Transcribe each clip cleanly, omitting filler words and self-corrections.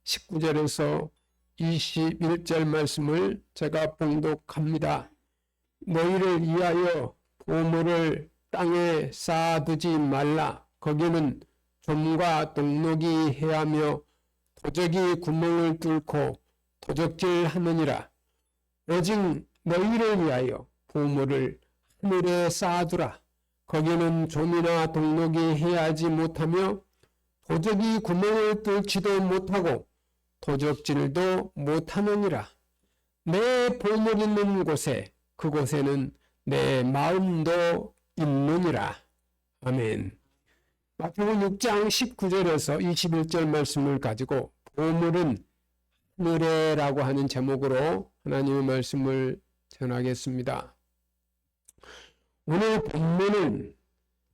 19절에서 21절 말씀을 제가 봉독합니다. 너희를 위하여 보물을 땅에 쌓아두지 말라. 거기는 좀과 동록이 해하며 도적이 구멍을 뚫고 도적질하느니라. 오직 너희를 위하여 보물을 하늘에 쌓아두라. 거기는 좀이나 동록이 해하지 못하며 도적이 구멍을 뚫지도 못하고 도적질도 못하느니라. 내 보물 있는 곳에 그곳에는 내 마음도 있느니라. 아멘. 마태복음 6장 19절에서 21절 말씀을 가지고 보물은 하늘에라고 하는 제목으로 하나님의 말씀을 전하겠습니다. 오늘 본문은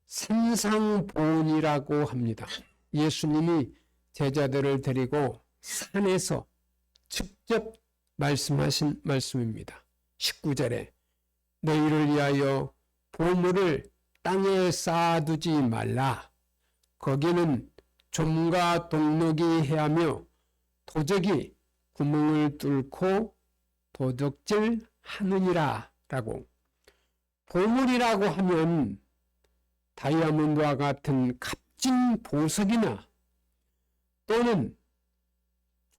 산상보훈이라고 합니다. 예수님이 제자들을 데리고 산에서 직접 말씀하신 말씀입니다. 19절에 너희를 위하여 보물을 땅에 쌓아두지 말라. 거기는 좀과 동록이 해하며 도적이 구멍을 뚫고 도적질 하느니라 라고. 보물이라고 하면 다이아몬드와 같은 값진 보석이나 또는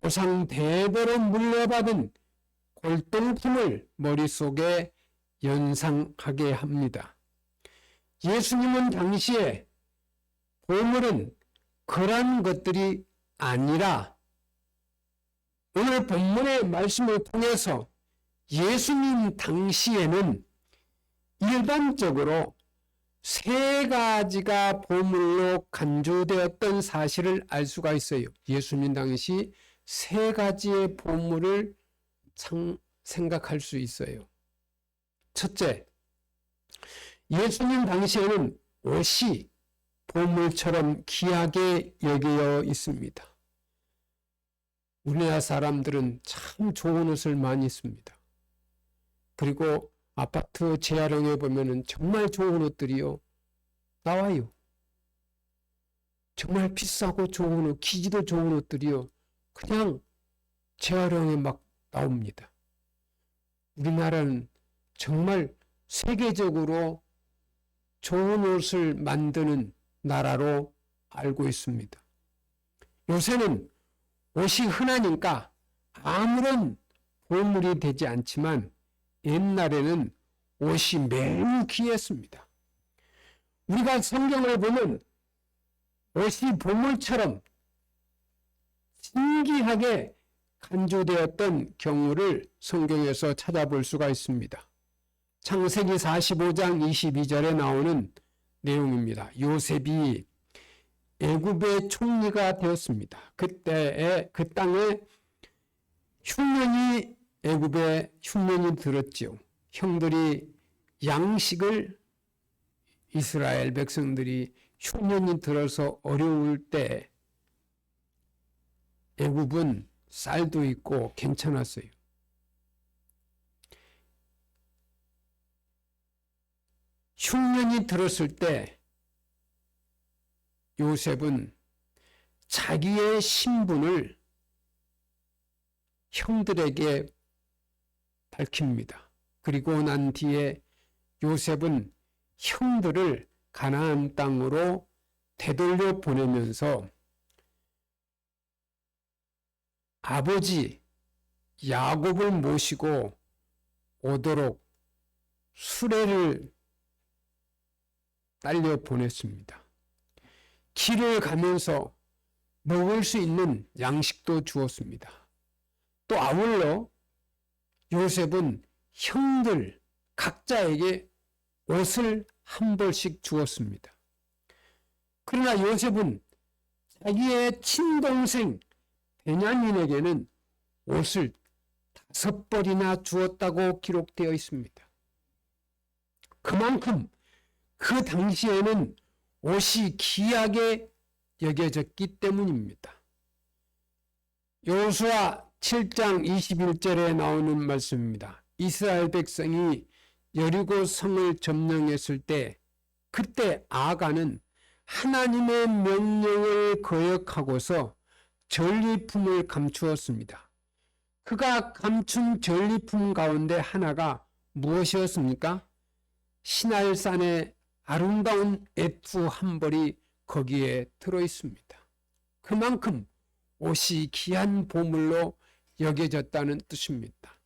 조상 대대로 물려받은 골동품을 머릿속에 연상하게 합니다. 예수님은 당시에 보물은 그런 것들이 아니라 오늘 본문의 말씀을 통해서 예수님 당시에는 일반적으로 세 가지가 보물로 간주되었던 사실을 알 수가 있어요. 예수님 당시 세 가지의 보물을 생각할 수 있어요. 첫째, 예수님 당시에는 옷이 보물처럼 귀하게 여겨 있습니다. 우리나라 사람들은 참 좋은 옷을 많이 입습니다. 그리고 아파트 재활용해 보면은 정말 좋은 옷들이요 나와요. 정말 비싸고 좋은 옷, 기지도 좋은 옷들이요 그냥 재활용에 막 나옵니다. 우리나라는 정말 세계적으로 좋은 옷을 만드는 나라로 알고 있습니다. 요새는 옷이 흔하니까 아무런 보물이 되지 않지만 옛날에는 옷이 매우 귀했습니다. 우리가 성경을 보면 옷이 보물처럼 신기하게 간주되었던 경우를 성경에서 찾아볼 수가 있습니다. 창세기 45장 22절에 나오는 내용입니다. 요셉이 애굽의 총리가 되었습니다. 그때에 그 땅에 흉년이 애굽에 흉년이 들었지요. 형들이 양식을 이스라엘 백성들이 흉년이 들어서 어려울 때 애굽은 쌀도 있고 괜찮았어요. 흉년이 들었을 때 요셉은 자기의 신분을 형들에게 밝힙니다. 그리고 난 뒤에 요셉은 형들을 가나안 땅으로 되돌려 보내면서 아버지 야곱을 모시고 오도록 수레를 딸려 보냈습니다. 길을 가면서 먹을 수 있는 양식도 주었습니다. 또 아울러 요셉은 형들 각자에게 옷을 한 벌씩 주었습니다. 그러나 요셉은 자기의 친동생 베냐민에게는 옷을 5벌이나 주었다고 기록되어 있습니다. 그만큼 그 당시에는 옷이 귀하게 여겨졌기 때문입니다. 여호수아 7장 21절에 나오는 말씀입니다. 이스라엘 백성이 여리고 성을 점령했을 때 그때 아가는 하나님의 명령을 거역하고서 전리품을 감추었습니다. 그가 감춘 전리품 가운데 하나가 무엇이었습니까? 시날산의 아름다운 애투 한 벌이 거기에 들어 있습니다. 그만큼 옷이 귀한 보물로 여겨졌다는 뜻입니다.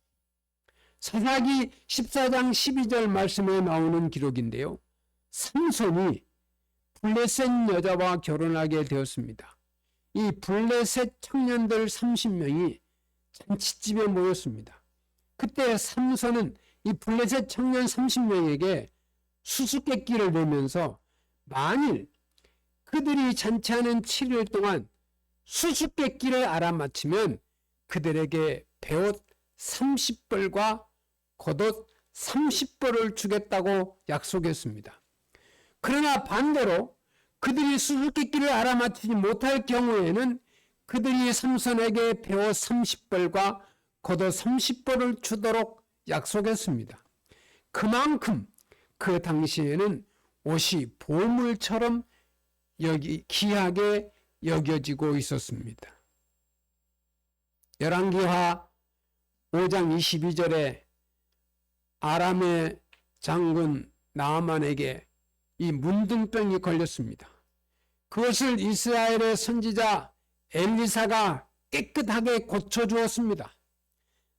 사사기 14장 12절 말씀에 나오는 기록인데요. 삼손이 블레셋 여자와 결혼하게 되었습니다. 이 블레셋 청년들 30명이 잔치집에 모였습니다. 그때 삼손은 이 블레셋 청년 30명에게 수수께끼를 내면서 만일 그들이 잔치하는 7일 동안 수수께끼를 알아맞히면 그들에게 배옷 30벌과 겉옷 30벌을 주겠다고 약속했습니다. 그러나 반대로 그들이 수수께끼를 알아맞히지 못할 경우에는 그들이 삼손에게 배옷 30벌과 겉옷 30벌을 주도록 약속했습니다. 그만큼 그 당시에는 옷이 보물처럼 귀하게 여겨지고 있었습니다. 열왕기하 5장 22절에 아람의 장군 나아만에게 이 문둥병이 걸렸습니다. 그것을 이스라엘의 선지자 엘리사가 깨끗하게 고쳐주었습니다.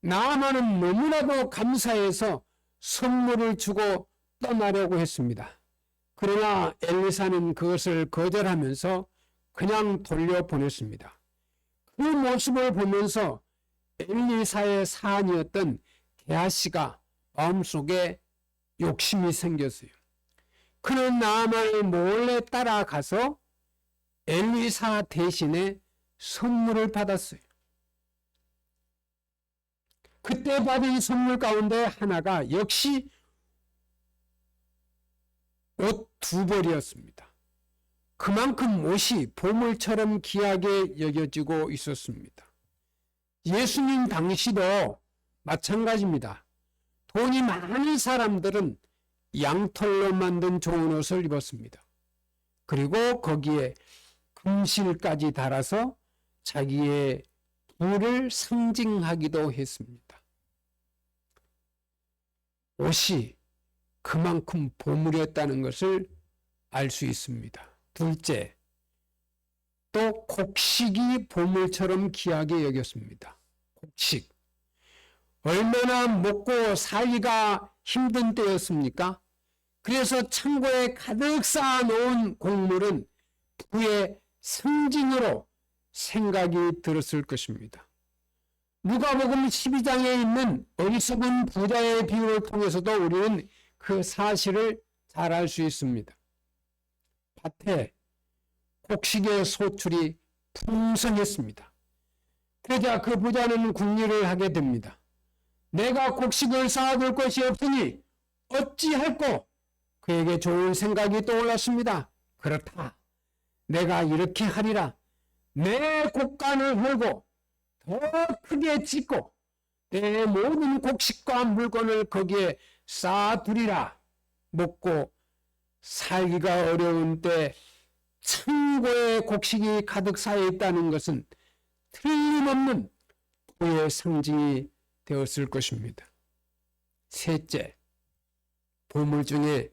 나아만은 너무나도 감사해서 선물을 주고 떠나려고 했습니다. 그러나 엘리사는 그것을 거절하면서 그냥 돌려보냈습니다. 그 모습을 보면서 엘리사의 사안이었던 게하시가 마음속에 욕심이 생겼어요. 그는 나아만을 몰래 따라가서 엘리사 대신에 선물을 받았어요. 그때 받은 선물 가운데 하나가 역시 옷 2벌이었습니다. 그만큼 옷이 보물처럼 귀하게 여겨지고 있었습니다. 예수님 당시도 마찬가지입니다. 돈이 많은 사람들은 양털로 만든 좋은 옷을 입었습니다. 그리고 거기에 금실까지 달아서 자기의 부를 상징하기도 했습니다. 옷이 그만큼 보물이었다는 것을 알 수 있습니다. 둘째, 또 곡식이 보물처럼 귀하게 여겼습니다. 곡식. 얼마나 먹고 살기가 힘든 때였습니까? 그래서 창고에 가득 쌓아놓은 곡물은 부의 상징으로 생각이 들었을 것입니다. 누가복음 12장에 있는 어리석은 부자의 비유를 통해서도 우리는 그 사실을 잘 알 수 있습니다. 밭에 곡식의 소출이 풍성했습니다. 그러자 그 부자는 궁리를 하게 됩니다. 내가 곡식을 쌓아둘 것이 없으니 어찌할꼬? 그에게 좋은 생각이 떠올랐습니다. 그렇다. 내가 이렇게 하리라. 내 곡간을 헐고 더 크게 짓고 내 모든 곡식과 물건을 거기에 쌓아두리라. 먹고 살기가 어려운 때 창고에 곡식이 가득 쌓여 있다는 것은 틀림없는 부의 상징이 되었을 것입니다. 셋째, 보물 중에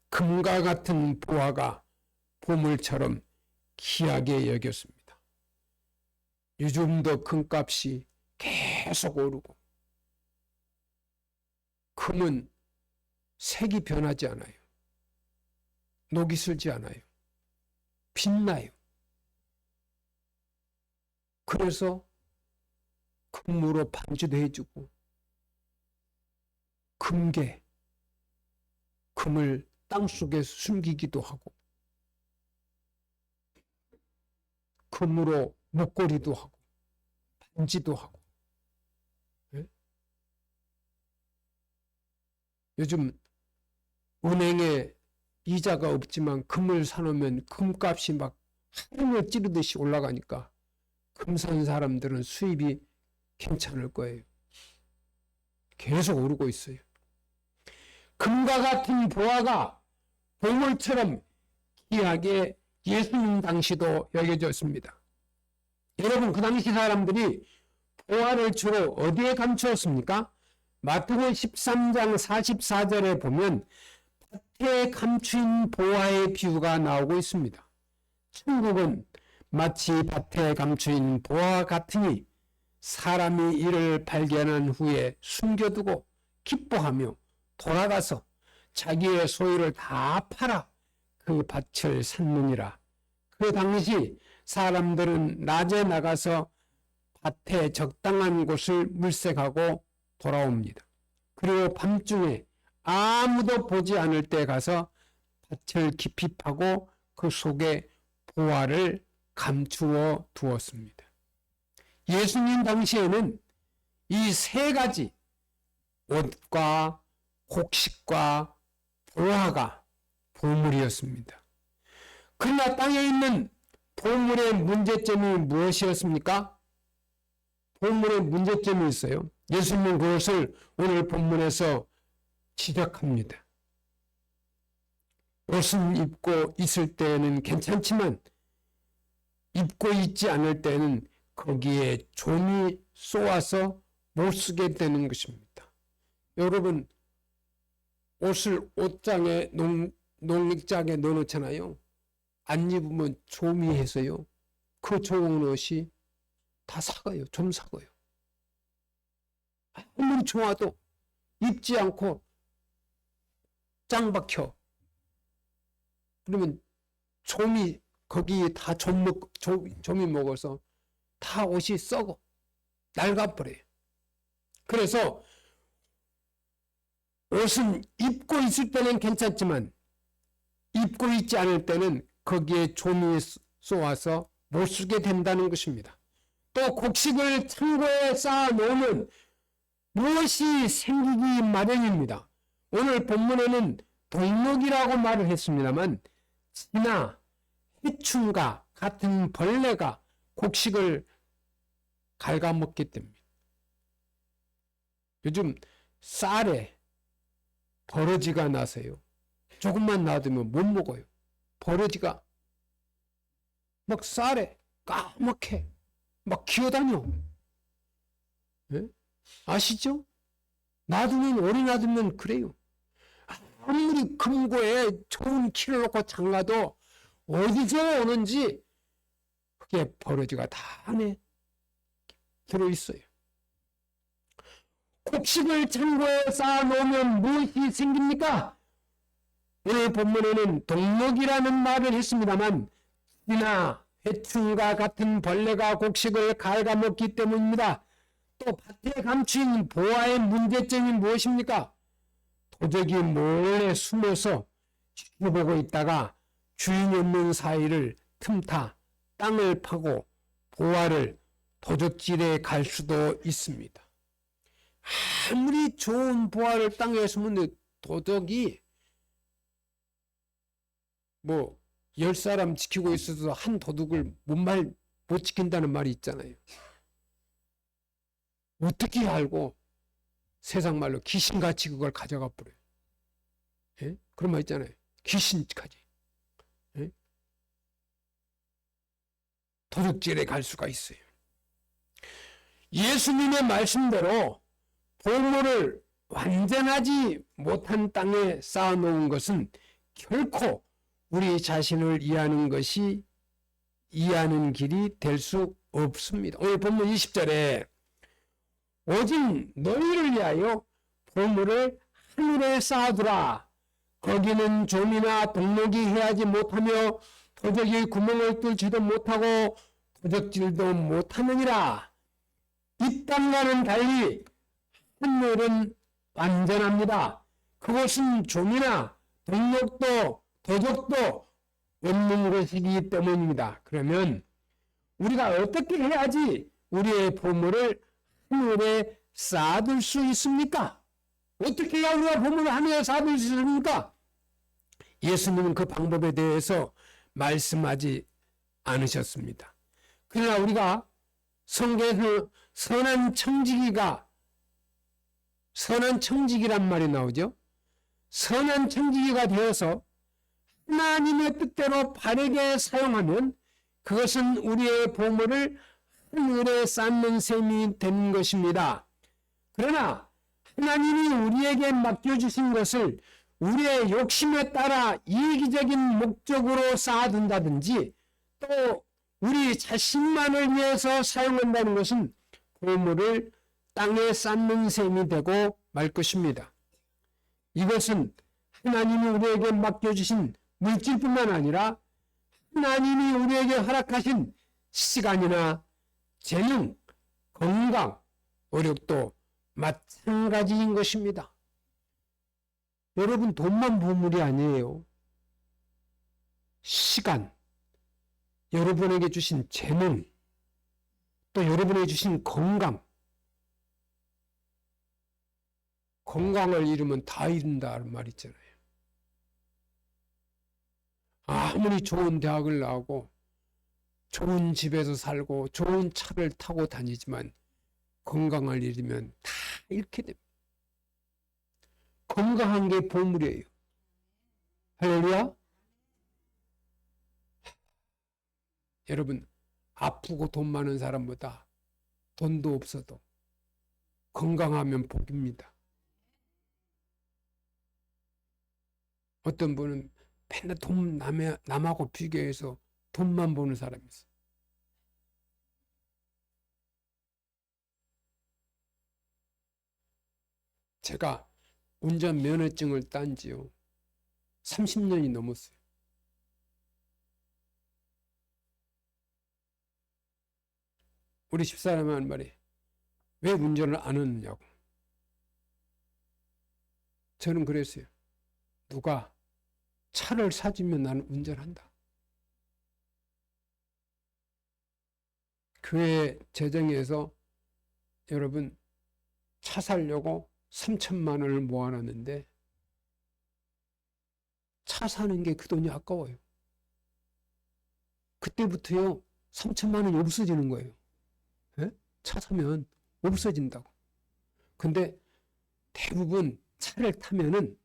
금과 같은 보화가 보물처럼 귀하게 여겼습니다. 요즘도 금값이 계속 오르고 금은 색이 변하지 않아요. 녹이 슬지 않아요. 빛나요. 그래서 금으로 반지도 해주고 금괴, 금을 땅속에 숨기기도 하고 금으로 목걸이도 하고 반지도 하고. 네? 요즘 은행에 이자가 없지만 금을 사놓으면 금값이 막 하늘을 찌르듯이 올라가니까 금 산 사람들은 수입이 괜찮을 거예요. 계속 오르고 있어요. 금과 같은 보화가 보물처럼 귀하게 예수님 당시도 여겨졌습니다. 여러분, 그 당시 사람들이 보화를 주로 어디에 감추었습니까? 마태복음 13장 44절에 보면 밭에 감추인 보화의 비유가 나오고 있습니다. 천국은 마치 밭에 감추인 보화 같으니 사람이 이를 발견한 후에 숨겨두고 기뻐하며 돌아가서 자기의 소유를 다 팔아 그 밭을 샀느니라. 그 당시 사람들은 낮에 나가서 밭에 적당한 곳을 물색하고 돌아옵니다. 그리고 밤중에 아무도 보지 않을 때 가서 밭을 깊이 파고 그 속에 보화를 감추어 두었습니다. 예수님 당시에는 이 세 가지, 옷과 곡식과 보화가 보물이었습니다. 그러나 땅에 있는 보물의 문제점이 무엇이었습니까? 보물의 문제점이 있어요. 예수님은 그것을 오늘 본문에서 지적합니다. 옷은 입고 있을 때는 괜찮지만 입고 있지 않을 때는 거기에 좀이 쏘아서 못 쓰게 되는 것입니다. 여러분, 옷을 옷장에 농장에 넣어놓잖아요. 안 입으면 좀이 해서요. 그 좋은 옷이 다 삭아요. 좀 삭아요. 아무리 좋아도 입지 않고 짱 박혀. 그러면 좀이 거기에 다 좀이 먹어서 다 옷이 썩어. 낡아버려요. 그래서 옷은 입고 있을 때는 괜찮지만 입고 있지 않을 때는 거기에 좀이 쏘아서 못 쓰게 된다는 것입니다. 또 곡식을 창고에 쌓아 놓으면 무엇이 생기기 마련입니다. 오늘 본문에는 동목이라고 말을 했습니다만 쥐나 해충과 같은 벌레가 곡식을 갉아먹기 때문입니다. 요즘 쌀에 버러지가 나서요. 조금만 놔두면 못 먹어요. 버러지가 막 쌀에 까맣게 막 기어다녀. 네? 아시죠? 오래 놔두면 그래요. 아무리 금고에 좋은 키를 놓고 장가도 어디서 오는지 그게 버러지가 다 안에 들어있어요. 곡식을 창고에 쌓아놓으면 무엇이 생깁니까? 오늘 본문에는 동목이라는 말을 했습니다만 쥐나 해충과 같은 벌레가 곡식을 갉아먹기 때문입니다. 또 밭에 감추인 보화의 문제점이 무엇입니까? 도적이 몰래 숨어서 지켜보고 있다가 주인 없는 사이를 틈타 땅을 파고 보화를 도적질에 갈 수도 있습니다. 아무리 좋은 보화를 땅에 숨은 도적이 10사람 지키고 있어도 한 도둑을 못 지킨다는 말이 있잖아요. 어떻게 알고 세상 말로 귀신같이 그걸 가져가 버려요. 예? 그런 말 있잖아요. 귀신까지. 예? 도둑질에 갈 수가 있어요. 예수님의 말씀대로 보물을 완전하지 못한 땅에 쌓아놓은 것은 결코 우리 자신을 이해하는 길이 될 수 없습니다. 오늘 본문 20절에 오직 너희를 위하여 보물을 하늘에 쌓아두라. 거기는 좀이나 동목이 해하지 못하며 도적이 구멍을 뚫지도 못하고 도적질도 못하느니라. 이 땅과는 달리 하늘은 완전합니다. 그곳은 좀이나 동목도 도적도 없는 곳이기 때문입니다. 그러면 우리가 어떻게 해야지 우리의 보물을 하늘에 쌓아둘 수 있습니까? 어떻게 해야 우리가 보물을 하늘에 쌓아둘 수 있습니까? 예수님은 그 방법에 대해서 말씀하지 않으셨습니다. 그러나 우리가 성경에서 선한 청지기란 말이 나오죠. 선한 청지기가 되어서 하나님의 뜻대로 바르게 사용하면 그것은 우리의 보물을 하늘에 쌓는 셈이 된 것입니다. 그러나 하나님이 우리에게 맡겨주신 것을 우리의 욕심에 따라 이기적인 목적으로 쌓아둔다든지 또 우리 자신만을 위해서 사용한다는 것은 보물을 땅에 쌓는 셈이 되고 말 것입니다. 이것은 하나님이 우리에게 맡겨주신 물질뿐만 아니라 하나님이 우리에게 허락하신 시간이나 재능, 건강, 의력도 마찬가지인 것입니다. 여러분, 돈만 보물이 아니에요. 시간, 여러분에게 주신 재능, 또 여러분에게 주신 건강. 건강을 잃으면 다 잃는다는 말 있잖아요. 아무리 좋은 대학을 나오고 좋은 집에서 살고 좋은 차를 타고 다니지만 건강을 잃으면 다 잃게 됩니다. 건강한 게 보물이에요. 할렐루야. 여러분, 아프고 돈 많은 사람보다 돈도 없어도 건강하면 복입니다. 어떤 분은 맨날 돈 남하고 비교해서 돈만 버는 사람이 있어요. 제가 운전면허증을 딴 지요 30년이 넘었어요. 우리 집사람이 하는 말이 왜 운전을 안 하느냐고. 저는 그랬어요. 누가 차를 사주면 나는 운전한다. 교회 재정에서 여러분 차 사려고 3천만 원을 모아놨는데 차 사는 게 그 돈이 아까워요. 그때부터요 3천만 원이 없어지는 거예요. 예? 차 사면 없어진다고. 근데 대부분 차를 타면은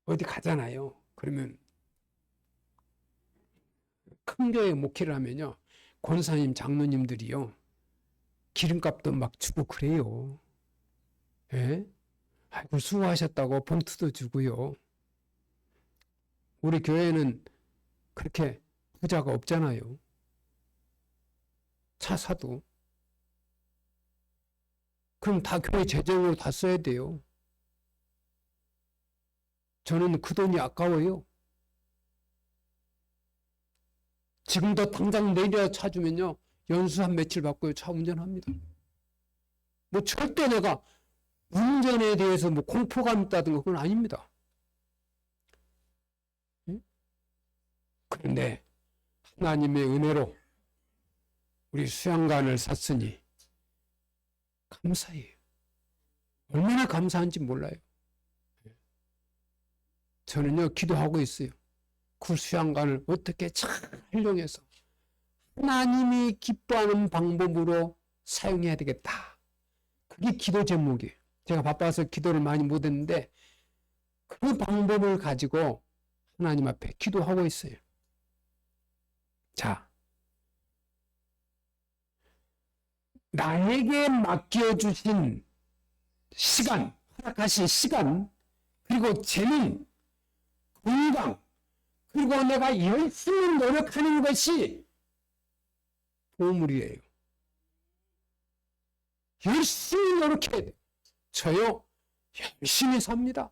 어디 가잖아요. 그러면 큰 교회 목회를 하면요 권사님 장로님들이요 기름값도 막 주고 그래요. 예? 아이고 수고하셨다고 봉투도 주고요. 우리 교회는 그렇게 부자가 없잖아요. 차 사도. 그럼 다 교회 재정으로 다 써야 돼요. 저는 그 돈이 아까워요. 지금도 당장 내려 차 주면요 연수 한 며칠 받고 차 운전합니다. 뭐 절대 내가 운전에 대해서 뭐 공포감 있다든가 그건 아닙니다. 그런데 하나님의 은혜로 우리 수양관을 샀으니 감사해요. 얼마나 감사한지 몰라요. 저는요 기도하고 있어요. 그 수양관을 어떻게 잘 활용해서 하나님이 기뻐하는 방법으로 사용해야 되겠다. 그게 기도 제목이에요. 제가 바빠서 기도를 많이 못했는데 그 방법을 가지고 하나님 앞에 기도하고 있어요. 자, 나에게 맡겨주신 시간, 허락하신 시간, 그리고 재능, 건강, 그리고 내가 열심히 노력하는 것이 보물이에요. 열심히 노력해야 돼요. 저요, 열심히 삽니다.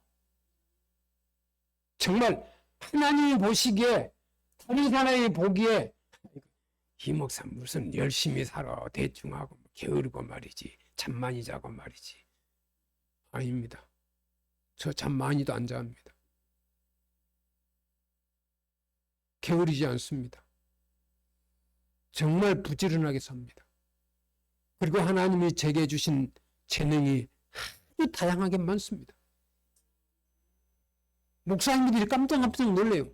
정말 하나님이 보시기에, 다른 사람이 보기에 이 목사 무슨 열심히 살아 대충 하고 게으르고 말이지 잠 많이 자고 말이지. 아닙니다. 저 잠 많이도 안 잡니다. 게으르지 않습니다. 정말 부지런하게 삽니다. 그리고 하나님이 제게 주신 재능이 아주 다양하게 많습니다. 목사님들이 깜짝 놀래요.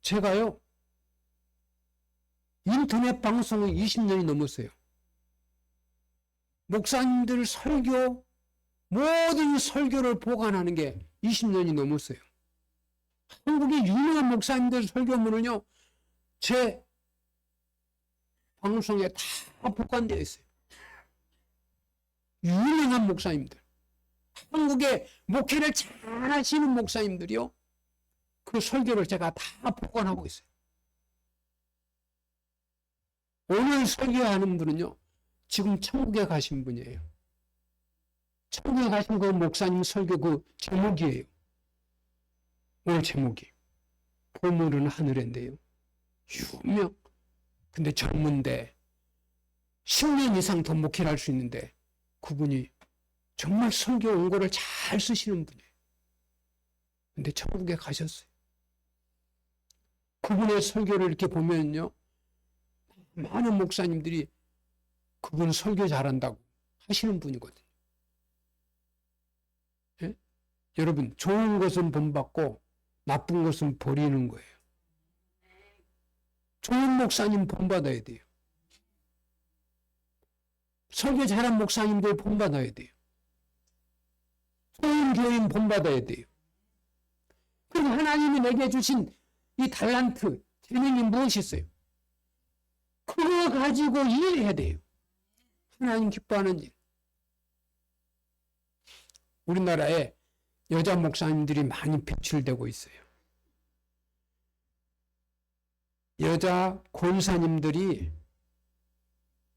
제가요 인터넷 방송을 20년이 넘었어요. 목사님들 설교, 모든 설교를 보관하는 게 20년이 넘었어요. 한국의 유명한 목사님들 설교문을요, 제 방송에 다 복관되어 있어요. 유명한 목사님들, 한국의 목회를 잘 하시는 목사님들이요, 그 설교를 제가 다 복관하고 있어요. 오늘 설교하는 분은요, 지금 천국에 가신 분이에요. 천국에 가신 그 목사님 설교 그 제목이에요. 오늘 제목이 보물은 하늘인데요. 유명. 근데 젊은데 10년 이상 더 목회를 할 수 있는데 그분이 정말 설교 원고를 잘 쓰시는 분이에요. 근데 천국에 가셨어요. 그분의 설교를 이렇게 보면요, 많은 목사님들이 그분 설교 잘한다고 하시는 분이거든요. 예? 여러분, 좋은 것은 본받고 나쁜 것은 버리는 거예요. 좋은 목사님 본받아야 돼요. 설교 잘한 목사님들 본받아야 돼요. 좋은 교인 본받아야 돼요. 그럼 하나님이 내게 주신 이 달란트, 재능이 무엇이 있어요? 그거 가지고 일해야 돼요. 하나님 기뻐하는 일. 우리나라에 여자 목사님들이 많이 배출되고 있어요. 여자 권사님들이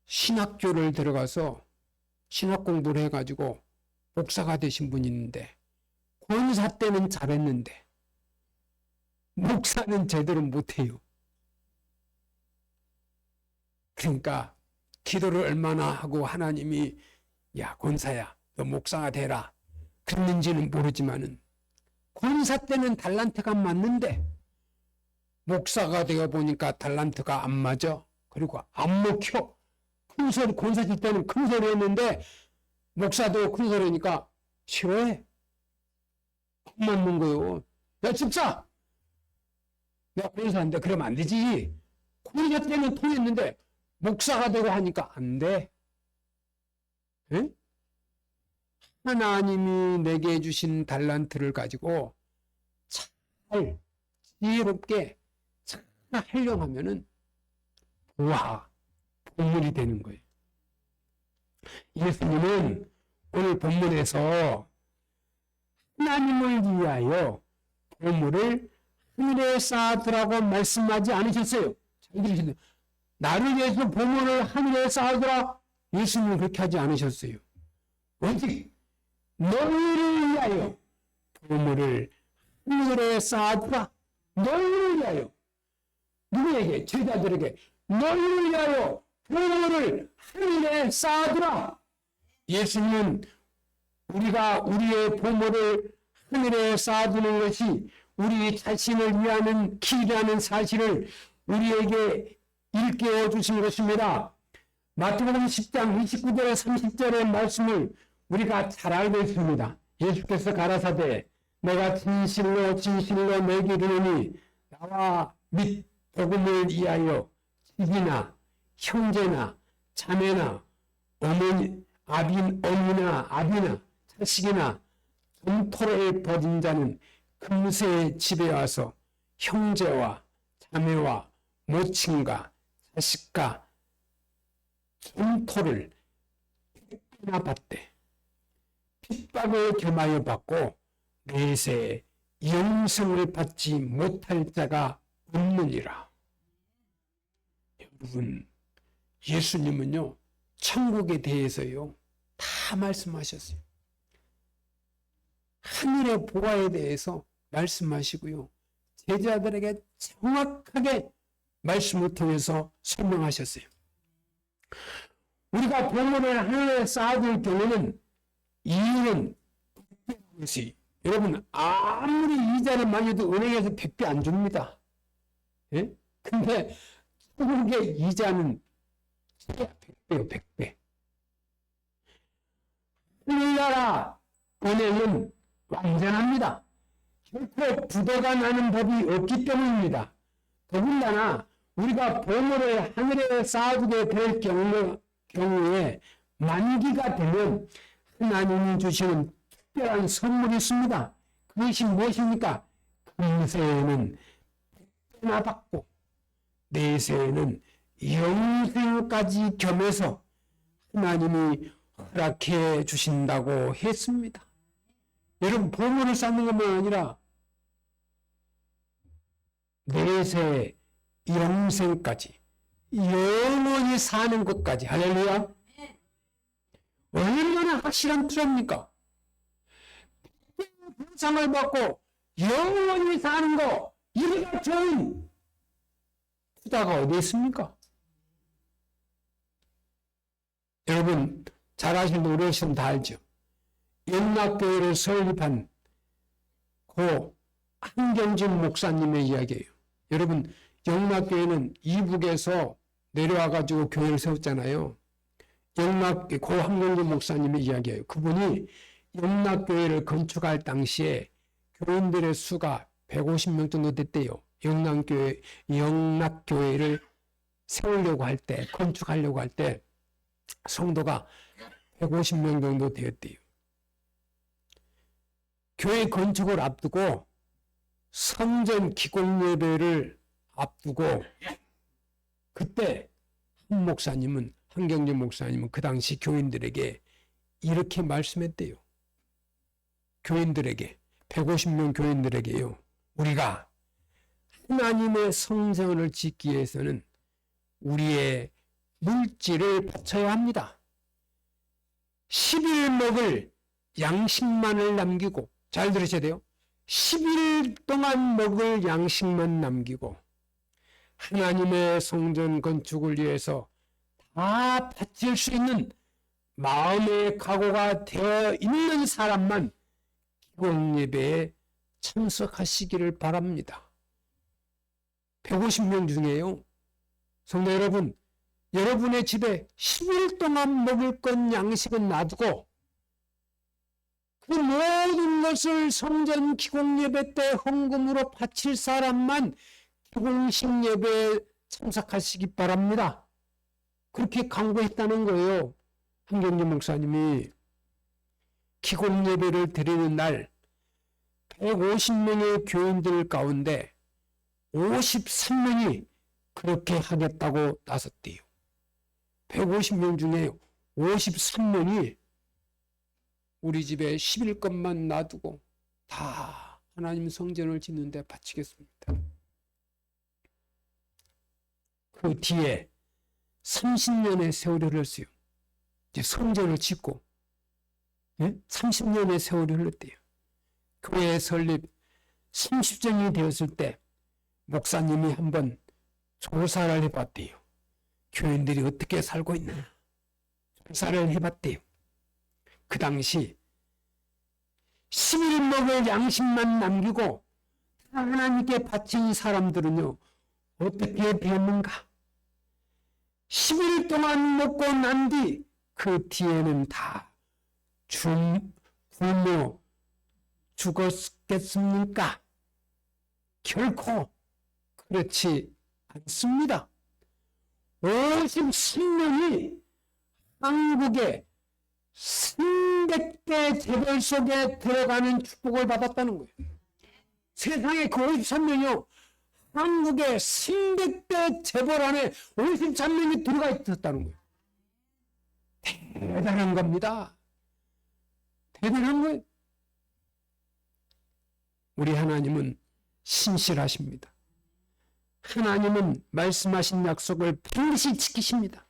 신학교를 들어가서 신학 공부를 해가지고 목사가 되신 분이 있는데, 권사 때는 잘했는데 목사는 제대로 못해요. 그러니까 기도를 얼마나 하고 하나님이 야 권사야 너 목사가 되라 그랬는지는 모르지만은 권사 때는 달란트가 맞는데 목사가 되어 보니까 달란트가 안 맞아. 그리고 안 먹혀. 큰 소리, 권사질 때는 큰 소리 했는데 목사도 큰 소리 하니까 싫어해. 안 맞는 거요. 야 집사, 내가 권사인데 그러면 안 되지. 권사 때는 통했는데 목사가 되고 하니까 안 돼. 에? 하나님이 내게 주신 달란트를 가지고 잘 지혜롭게 잘 활용하면은 와 보물이 되는 거예요. 예수님은 오늘 본문에서 하나님을 위하여 보물을 하늘에 쌓아두라고 말씀하지 않으셨어요. 잘 들으시네요. 나를 위해서 보물을 하늘에 쌓아두라. 예수님은 그렇게 하지 않으셨어요. 오직 너희를 위하여 보물을 하늘에 쌓아두라. 너희를 위하여. 누구에게? 제자들에게. 너희를 위하여 보물을 하늘에 쌓아두라. 예수님은 우리가 우리의 보물을 하늘에 쌓아두는 것이 우리 자신을 위하는 길이라는 사실을 우리에게 일깨워 주신 것입니다. 마태복음 10장 29절에 30절의 말씀을 우리가 잘 알고 있습니다. 예수께서 가라사대 내가 진실로 진실로 내게 이르노니 나와 및 복음을 위하여 집이나 형제나 자매나 어머니 어머니나 아비나 자식이나 전토를 벌인 자는 금세 집에 와서 형제와 자매와 모친과 자식과 전토를 핍박이나 받되 핍박을 겸하여 받고 내세 영생을 받지 못할 자가 없느니라. 여러분, 예수님은요 천국에 대해서요 다 말씀하셨어요. 하늘의 보화에 대해서 말씀하시고요, 제자들에게 정확하게 말씀을 통해서 설명하셨어요. 우리가 보물을 하늘에 쌓아둘 경우는 이유는 것이, 여러분 아무리 이자를 많이 해도 은행에서 100배 안 줍니다. 예? 근데 천국의 이자는 100배요, 100배. 하늘나라 은행은 완전합니다. 결코 부도가 나는 법이 없기 때문입니다. 더군다나 우리가 보물을 하늘에 쌓아두게 될 경우에 만기가 되면 하나님이 주시는 특별한 선물이 있습니다. 그것이 무엇입니까? 금세에는 100배나 받고 내세에는 영생까지 겸해서 하나님이 허락해 주신다고 했습니다. 여러분, 보물을 쌓는 것만 아니라 내세 영생까지 영원히 사는 것까지. 할렐루야. 얼마나 확실한 투자입니까? 상을 받고 영원히 사는 거, 이보다 좋은 투자가 어디 있습니까? 여러분 잘 아시는 노래시면 다 알죠. 영락교회를 설립한 고 한경진 목사님의 이야기예요. 여러분, 영락교회는 이북에서 내려와가지고 교회를 세웠잖아요. 고 한경진 목사님의 이야기예요. 그분이 영락교회를 건축할 당시에 교인들의 수가 150명 정도 됐대요. 영락교회를 세우려고 할 때, 건축하려고 할 때 성도가 150명 정도 되었대요. 교회 건축을 앞두고 성전 기공 예배를 앞두고 그때 한경진 목사님은 그 당시 교인들에게 이렇게 말씀했대요. 교인들에게, 150명 교인들에게요. 우리가 하나님의 성전을 짓기 위해서는 우리의 물질을 바쳐야 합니다. 10일 먹을 양식만을 남기고, 잘 들으셔야 돼요. 10일 동안 먹을 양식만 남기고 하나님의 성전 건축을 위해서 다 바칠 수 있는 마음의 각오가 되어 있는 사람만 기공예배에 참석하시기를 바랍니다. 150명 중에요. 성도 여러분, 여러분의 집에 10일 동안 먹을 것 양식은 놔두고 그 모든 것을 성전 기공예배 때 헌금으로 바칠 사람만 기공식 예배에 참석하시기 바랍니다. 그렇게 강구했다는 거예요. 한경진 목사님이. 기공예배를 드리는 날 150명의 교인들 가운데 53명이 그렇게 하겠다고 나섰대요. 150명 중에 53명이 우리 집에 10일 것만 놔두고 다 하나님 성전을 짓는데 바치겠습니다. 그 뒤에 30년의 세월이 흘렀어요. 이제 성전을 짓고 30년의 세월이 흘렀대요. 교회 설립 30전이 되었을 때 목사님이 한번 조사를 해봤대요. 교인들이 어떻게 살고 있나 조사를 해봤대요. 그 당시 10일 먹을 양식만 남기고 하나님께 바친 사람들은요 어떻게 되었는가? 10일 동안 먹고 난 뒤 그 뒤에는 다 굶어 죽었겠습니까? 결코 그렇지 않습니다. 53년이 한국의 300대 재벌 속에 들어가는 축복을 받았다는 거예요. 세상에 그 53년이요. 한국의 300대 재벌 안에 53명이 들어가 있었다는 거예요. 대단한 겁니다. 대단한 거예요. 우리 하나님은 신실하십니다. 하나님은 말씀하신 약속을 반드시 지키십니다.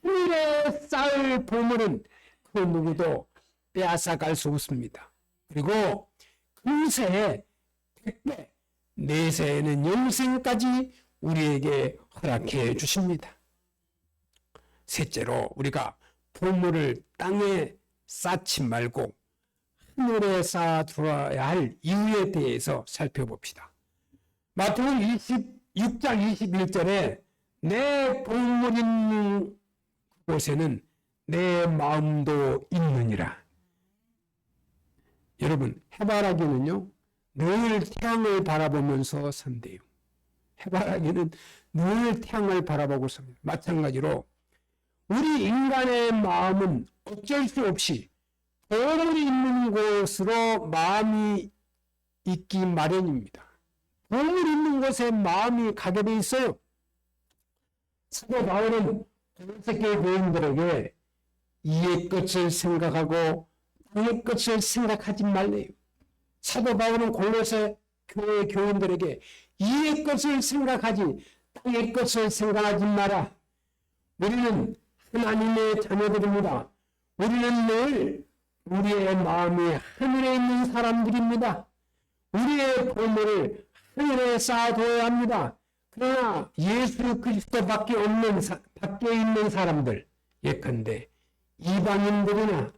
하늘에 쌓을 보물은 그 누구도 빼앗아갈 수 없습니다. 그리고 금세에 100배, 내세에는 영생까지 우리에게 허락해 주십니다. 셋째로 우리가 보물을 땅에 쌓지 말고 하늘에 쌓아두어야 할 이유에 대해서 살펴봅시다. 마태복음 26장 21절에 내 보물 있는 곳에는 내 마음도 있느니라. 여러분, 해바라기는요 늘 태양을 바라보면서 산대요. 해바라기는 늘 태양을 바라보고 삽니다. 마찬가지로 우리 인간의 마음은 어쩔 수 없이 보물이 있는 곳으로 마음이 있기 마련입니다. 보물 있는 곳에 마음이 가게 돼 있어요. 사도 바울은 골로새 교회 교인들에게 이의 것을 생각하고 땅의 것을 생각하지 말래요. 사도 바울은 골로새 교회 교인들에게 이의 것을 생각하지 땅의 것을 생각하지 마라. 우리는 하나님의 자녀들입니다. 우리는 늘 우리의 마음이 하늘에 있는 사람들입니다. 우리의 보물을 하늘에 쌓아둬야 합니다. 그러나 예수 그리스도 밖에 있는 사람들, 예컨대 이방인들이나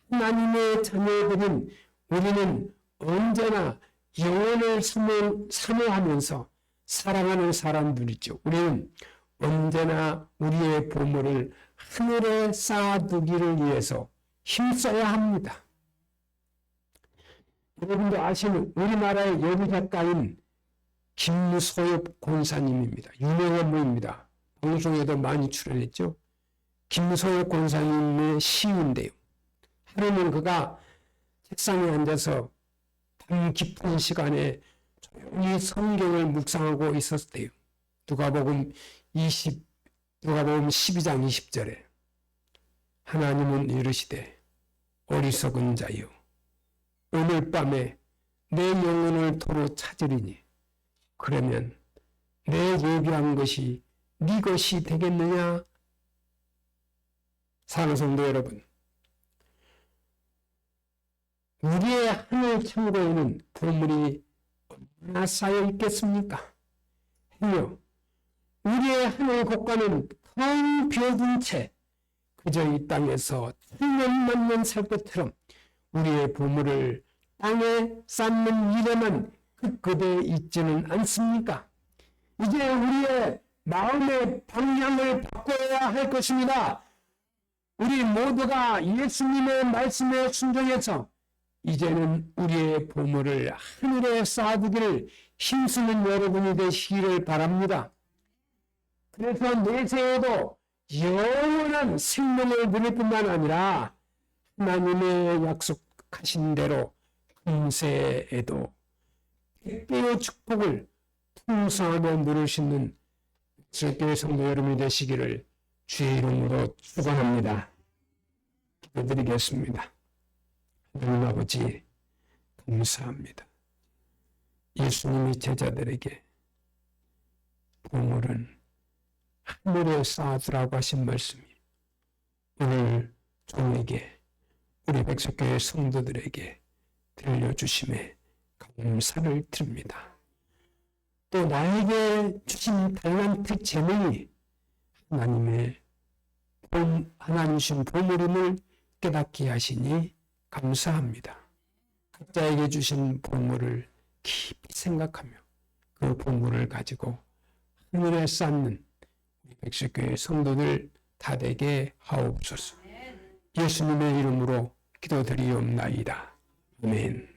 하나님의 자녀들인 우리는 언제나 영혼을 사모하면서 사랑하는 사람들이죠. 우리는 언제나 우리의 보물을 하늘에 쌓아두기를 위해서 힘써야 합니다. 여러분도 아시는 우리나라의 여기 작가인 김소엽 권사님입니다. 유명한 분입니다. 방송에도 많이 출연했죠. 김소엽 권사님의 시인데요. 하루는 그가 책상에 앉아서 밤 깊은 시간에 조용히 성경을 묵상하고 있었을 때요. 누가복음 12장 20절에 하나님은 이르시되 어리석은 자여 오늘 밤에 내 영혼을 도로 찾으리니 그러면 내 예비한 것이 네 것이 되겠느냐? 사랑하는 성도 여러분, 우리의 하늘 창고에는 보물이 얼마나 쌓여 있겠습니까? 행여 우리의 하늘 곳간은 텅 비어둔 채 그저 이 땅에서 천년만년 살 것처럼 우리의 보물을 땅에 쌓는 일에만 급급해 있지는 않습니까? 이제 우리의 마음의 방향을 바꿔야 할 것입니다. 우리 모두가 예수님의 말씀에 순종해서 이제는 우리의 보물을 하늘에 쌓아두기를 힘쓰는 여러분이 되시기를 바랍니다. 그래서 내세에도 영원한 생명을 누릴 뿐만 아니라 하나님의 약속하신 대로 금세에도 백배의 축복을 풍성하게 누릴 수 있는 주의 성도 여러분이 되시기를 주의 이름으로 축원합니다. 기도드리겠습니다. 하나님 아버지 감사합니다. 예수님이 제자들에게 보물은 하늘에 쌓아두라고 하신 말씀이 오늘 종에게 우리 백석교회 성도들에게 들려주심에 감사를 드립니다. 또 나에게 주신 달란트 재능이 하나님 주신 보물임을 깨닫게 하시니 감사합니다. 각자에게 주신 보물을 깊이 생각하며 그 보물을 가지고 하늘에 쌓는 우리 백석교회 성도들 다 되게 하옵소서. 예수님의 이름으로 기도드리옵나이다. 아멘.